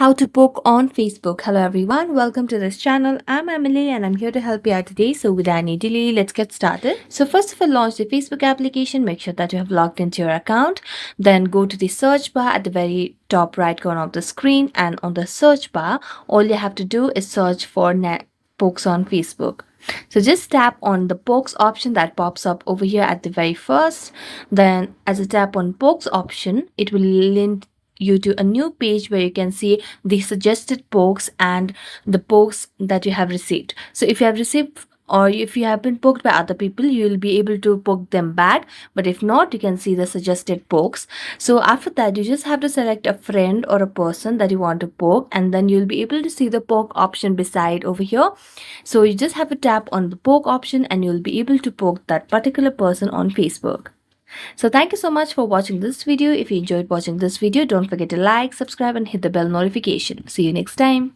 How to poke on Facebook. Hello everyone, welcome to this channel. I'm Emily and I'm here to help you out today. So without any delay, let's get started. So first of all, launch the Facebook application. Make sure that you have logged into your account. Then go to the search bar at the very top right corner of the screen, and on the search bar, all you have to do is search for pokes on Facebook. So just tap on the pokes option that pops up over here at the very first. Then as you tap on pokes option, it will link you to a new page where you can see the suggested pokes and the pokes that you have received. So if you have received or if you have been poked by other people, you will be able to poke them back, but if not, you can see the suggested pokes. So after that, you just have to select a friend or a person that you want to poke, and then you'll be able to see the poke option beside over here. So you just have to tap on the poke option and you'll be able to poke that particular person on Facebook. So thank you so much for watching this video. If you enjoyed watching this video, don't forget to like, subscribe and hit the bell notification. See you next time.